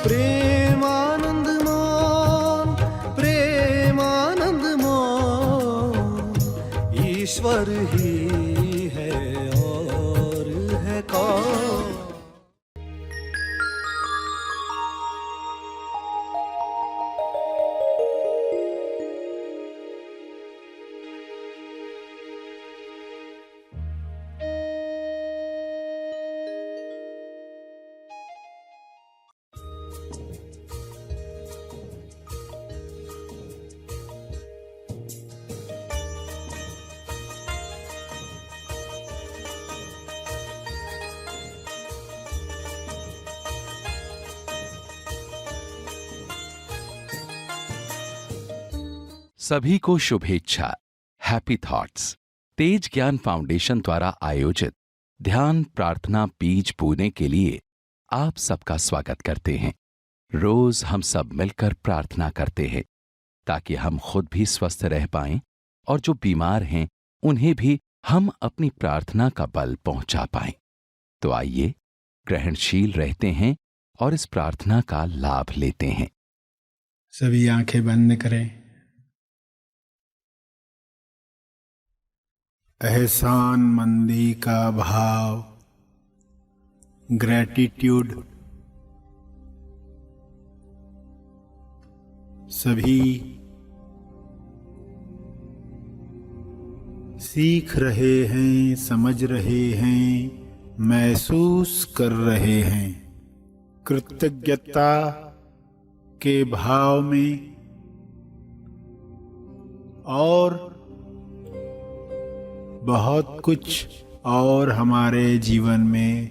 प्रेमानंद मोन, प्रेमानंद मोन, ईश्वर ही है और है कौन। सभी को शुभेच्छा। हैप्पी थॉट्स तेज ज्ञान फाउंडेशन द्वारा आयोजित ध्यान प्रार्थना बीज बोने के लिए आप सबका स्वागत करते हैं। रोज हम सब मिलकर प्रार्थना करते हैं ताकि हम खुद भी स्वस्थ रह पाएं और जो बीमार हैं उन्हें भी हम अपनी प्रार्थना का बल पहुंचा पाएं। तो आइए ग्रहणशील रहते हैं और इस प्रार्थना का लाभ लेते हैं। सभी आंखें बंद करें। एहसान मंदी का भाव, ग्रैटिट्यूड सभी सीख रहे हैं, समझ रहे हैं, महसूस कर रहे हैं। कृतज्ञता के भाव में और बहुत कुछ और हमारे जीवन में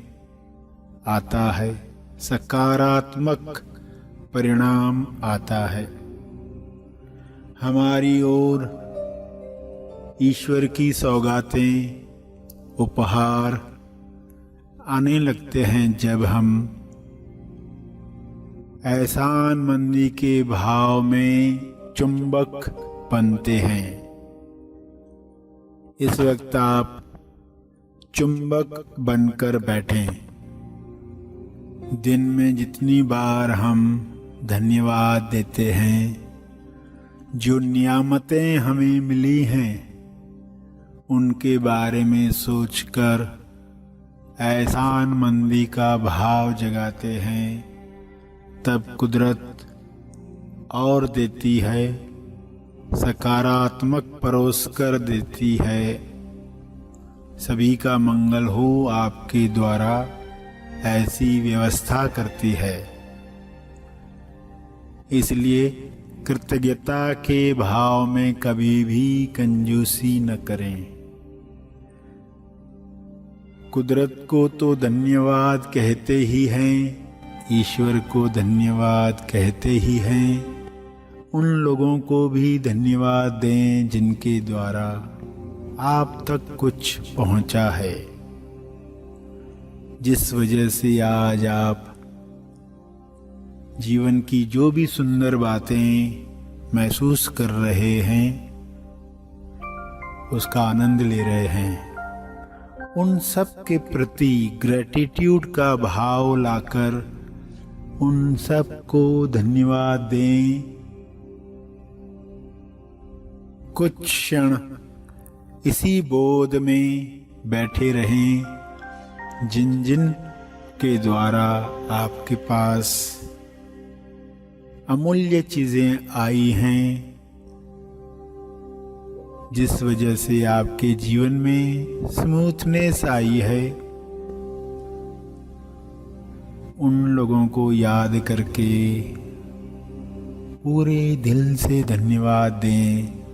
आता है, सकारात्मक परिणाम आता है। हमारी ओर ईश्वर की सौगातें, उपहार आने लगते हैं जब हम एहसानमंदी के भाव में चुंबक बनते हैं। इस वक्त आप चुंबक बनकर बैठें। दिन में जितनी बार हम धन्यवाद देते हैं, जो नियामतें हमें मिली हैं उनके बारे में सोचकर एहसानमंदी का भाव जगाते हैं, तब कुदरत और देती है, सकारात्मक परोस कर देती है। सभी का मंगल हो आपके द्वारा ऐसी व्यवस्था करती है। इसलिए कृतज्ञता के भाव में कभी भी कंजूसी न करें। कुदरत को तो धन्यवाद कहते ही हैं, ईश्वर को धन्यवाद कहते ही हैं। उन लोगों को भी धन्यवाद दें जिनके द्वारा आप तक कुछ पहुंचा है, जिस वजह से आज आप जीवन की जो भी सुंदर बातें महसूस कर रहे हैं उसका आनंद ले रहे हैं। उन सब के प्रति ग्रैटिट्यूड का भाव लाकर उन सब को धन्यवाद दें। कुछ क्षण इसी बोध में बैठे रहें जिन जिन के द्वारा आपके पास अमूल्य चीजें आई हैं, जिस वजह से आपके जीवन में स्मूथनेस आई है। उन लोगों को याद करके पूरे दिल से धन्यवाद दें,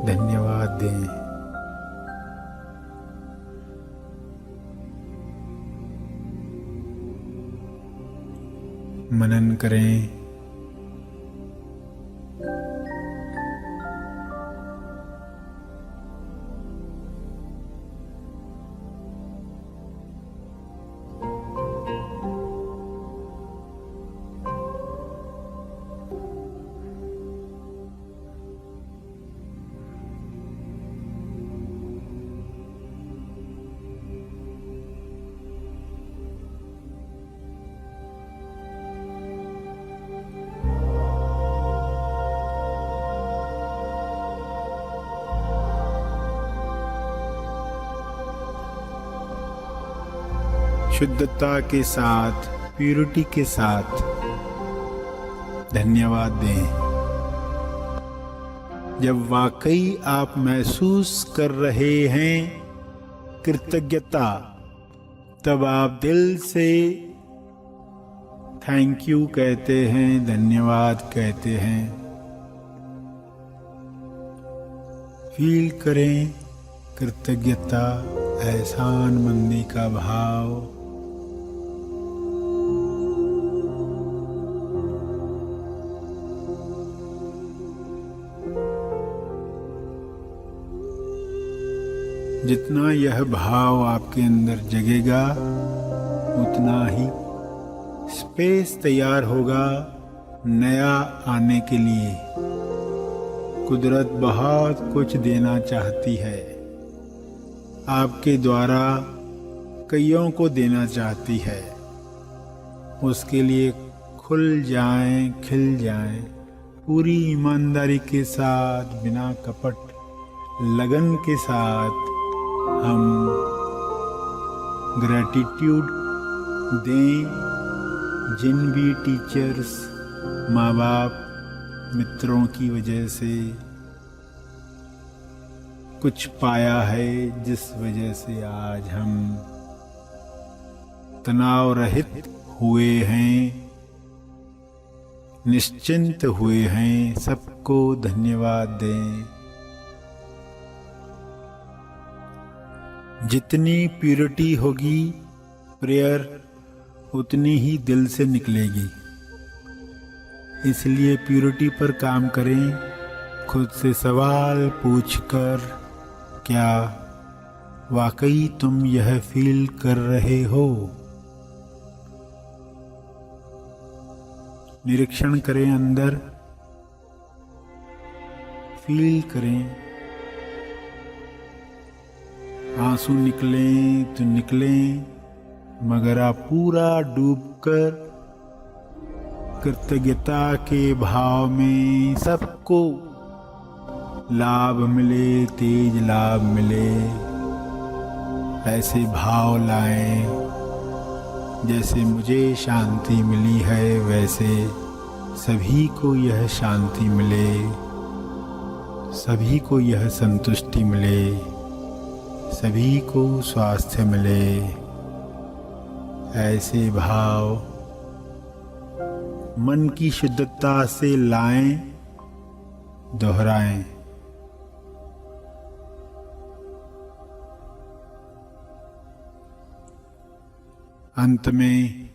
धन्यवाद दें। मनन करें। शुद्धता के साथ, प्यूरिटी के साथ धन्यवाद दें। जब वाकई आप महसूस कर रहे हैं कृतज्ञता, तब आप दिल से थैंक यू कहते हैं, धन्यवाद कहते हैं। फील करें कृतज्ञता, एहसानमंदी का भाव। जितना यह भाव आपके अंदर जगेगा, उतना ही स्पेस तैयार होगा नया आने के लिए। कुदरत बहुत कुछ देना चाहती है, आपके द्वारा कईयों को देना चाहती है। उसके लिए खुल जाएं, खिल जाएं, पूरी ईमानदारी के साथ, बिना कपट, लगन के साथ हम ग्रैटिट्यूड दें। जिन भी टीचर्स, माँ बाप, मित्रों की वजह से कुछ पाया है, जिस वजह से आज हम तनाव रहित हुए हैं, निश्चिंत हुए हैं, सबको धन्यवाद दें। जितनी प्यूरिटी होगी प्रेयर, उतनी ही दिल से निकलेगी। इसलिए प्यूरिटी पर काम करें। खुद से सवाल पूछकर, क्या वाकई तुम यह फील कर रहे हो? निरीक्षण करें अंदर, फील करें। आंसू निकलें तो निकलें, मगर आप पूरा डूबकर कृतज्ञता के भाव में सबको लाभ मिले, तेज लाभ मिले, ऐसे भाव लाएं। जैसे मुझे शांति मिली है, वैसे सभी को यह शांति मिले, सभी को यह संतुष्टि मिले, सभी को स्वास्थ्य मिले। ऐसे भाव मन की शुद्धता से लाएं, दोहराएं। अंत में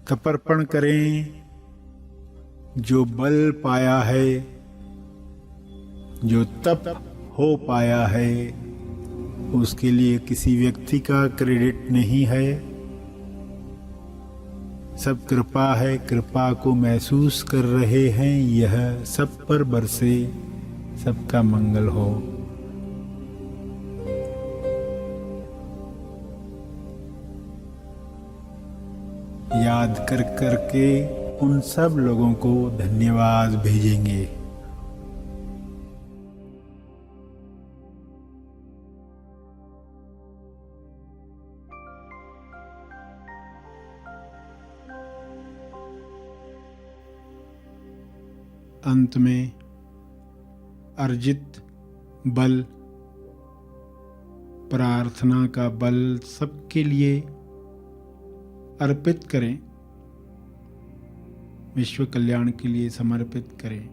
तर्पण करें। जो बल पाया है, जो तप हो पाया है, उसके लिए किसी व्यक्ति का क्रेडिट नहीं है। सब कृपा है, कृपा को महसूस कर रहे हैं। यह सब पर बरसे, सबका मंगल हो। याद कर कर के उन सब लोगों को धन्यवाद भेजेंगे। अंत में अर्जित बल, प्रार्थना का बल सबके लिए अर्पित करें, विश्व कल्याण के लिए समर्पित करें।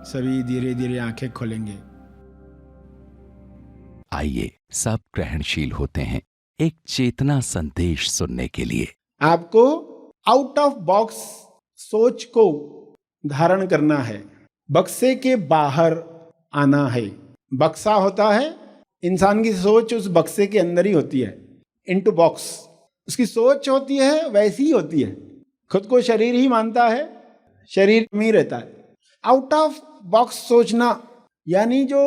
सभी धीरे धीरे आंखें खोलेंगे। आइए सब ग्रहणशील होते हैं एक चेतना संदेश सुनने के लिए। आपको आउट ऑफ बॉक्स सोच को धारण करना है, बक्से के बाहर आना है। बक्सा होता है, इंसान की सोच उस बक्से के अंदर ही होती है, इनटू बॉक्स। उसकी सोच होती है, वैसी ही होती है। खुद को शरीर ही मानता है, शरीर में ही रहता है। आउट ऑफ बॉक्स सोचना यानी जो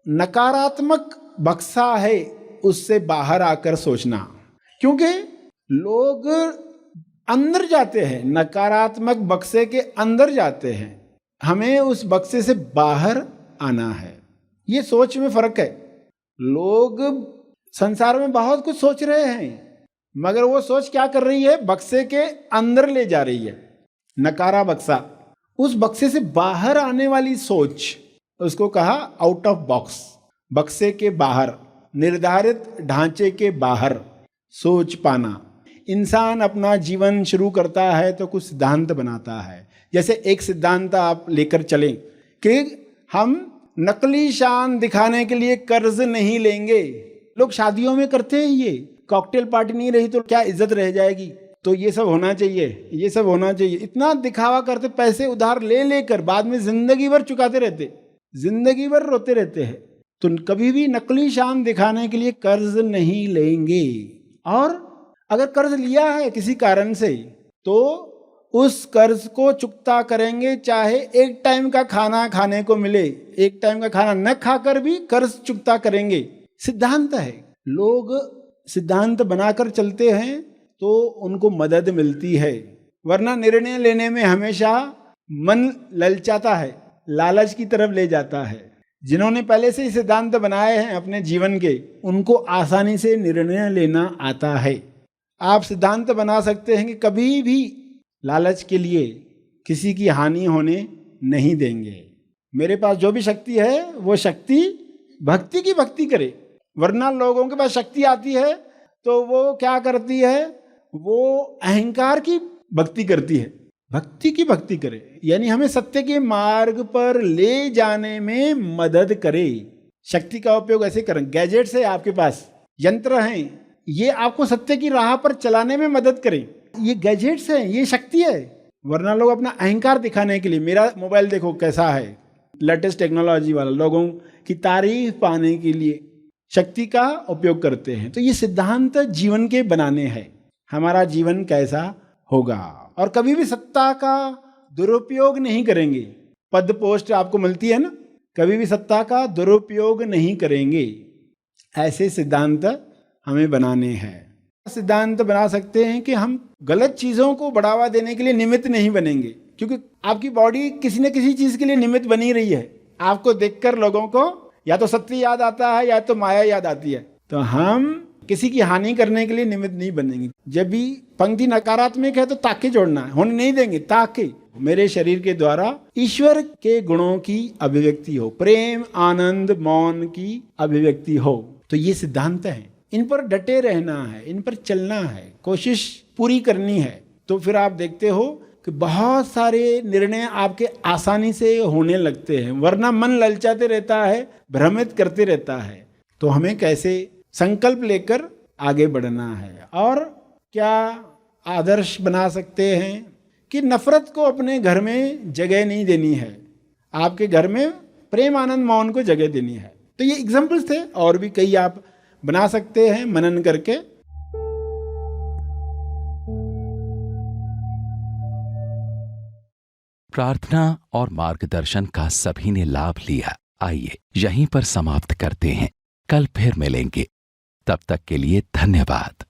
नकारात्मक बक्सा है उससे बाहर आकर सोचना। क्योंकि लोग अंदर जाते हैं, नकारात्मक बक्से के अंदर जाते हैं। हमें उस बक्से से बाहर आना है। ये सोच में फर्क है। लोग संसार में बहुत कुछ सोच रहे हैं, मगर वो सोच क्या कर रही है, बक्से के अंदर ले जा रही है, नकारा बक्सा। उस बक्से से बाहर आने वाली सोच, उसको कहा आउट ऑफ बॉक्स, बक्से के बाहर, निर्धारित ढांचे के बाहर सोच पाना। इंसान अपना जीवन शुरू करता है तो कुछ सिद्धांत बनाता है। जैसे एक सिद्धांत आप लेकर चलें कि हम नकली शान दिखाने के लिए कर्ज नहीं लेंगे। लोग शादियों में करते हैं ये, कॉकटेल पार्टी नहीं रही तो क्या इज्जत रह जाएगी, तो ये सब होना चाहिए, ये सब होना चाहिए। इतना दिखावा करते, पैसे उधार ले लेकर बाद में जिंदगी भर चुकाते रहते, जिंदगी भर रोते रहते हैं। तो कभी भी नकली शान दिखाने के लिए कर्ज नहीं लेंगे। और अगर कर्ज लिया है किसी कारण से तो उस कर्ज को चुकता करेंगे, चाहे एक टाइम का खाना खाने को मिले, एक टाइम का खाना न खाकर भी कर्ज चुकता करेंगे। सिद्धांत है। लोग सिद्धांत बनाकर चलते हैं तो उनको मदद मिलती है, वरना निर्णय लेने में हमेशा मन ललचाता है, लालच की तरफ ले जाता है। जिन्होंने पहले से ही सिद्धांत बनाए हैं अपने जीवन के, उनको आसानी से निर्णय लेना आता है। आप सिद्धांत बना सकते हैं कि कभी भी लालच के लिए किसी की हानि होने नहीं देंगे। मेरे पास जो भी शक्ति है वो शक्ति भक्ति की भक्ति करे, वरना लोगों के पास शक्ति आती है तो वो क्या करती है, वो अहंकार की भक्ति करती है। भक्ति की भक्ति करे यानी हमें सत्य के मार्ग पर ले जाने में मदद करे। शक्ति का उपयोग ऐसे करें, गैजेट्स है आपके पास, यंत्र हैं, ये आपको सत्य की राह पर चलाने में मदद करें। ये गैजेट्स हैं, ये शक्ति है। वरना लोग अपना अहंकार दिखाने के लिए, मेरा मोबाइल देखो कैसा है, लेटेस्ट टेक्नोलॉजी वाला, लोगों की तारीफ पाने के लिए शक्ति का उपयोग करते हैं। तो ये सिद्धांत जीवन के बनाने हैं, हमारा जीवन कैसा होगा। और कभी भी सत्ता का दुरुपयोग नहीं करेंगे। पद पोस्ट आपको मिलती है ना, कभी भी सत्ता का दुरुपयोग नहीं करेंगे। ऐसे सिद्धांत हमें बनाने हैं। सिद्धांत बना सकते हैं कि हम गलत चीजों को बढ़ावा देने के लिए निमित्त नहीं बनेंगे, क्योंकि आपकी बॉडी किसी न किसी चीज के लिए निमित्त बनी रही है। आपको देखकर लोगों को या तो सत्य याद आता है या तो माया याद आती है। तो हम किसी की हानि करने के लिए निमित्त नहीं बनेंगे। जब भी पंक्ति नकारात्मक है तो ताके जोड़ना है, होने नहीं देंगे। ताके मेरे शरीर के द्वारा ईश्वर के गुणों की अभिव्यक्ति हो, प्रेम आनंद मौन की अभिव्यक्ति हो। तो ये सिद्धांत है, इन पर डटे रहना है, इन पर चलना है, कोशिश पूरी करनी है। तो फिर आप देखते हो कि बहुत सारे निर्णय आपके आसानी से होने लगते हैं, वरना मन ललचाते रहता है, भ्रमित करते रहता है। तो हमें कैसे संकल्प लेकर आगे बढ़ना है। और क्या आदर्श बना सकते हैं कि नफरत को अपने घर में जगह नहीं देनी है, आपके घर में प्रेम आनंद मौन को जगह देनी है। तो ये एग्जाम्पल्स थे, और भी कई आप बना सकते हैं मनन करके। प्रार्थना और मार्गदर्शन का सभी ने लाभ लिया। आइए यहीं पर समाप्त करते हैं, कल फिर मिलेंगे। तब तक के लिए धन्यवाद।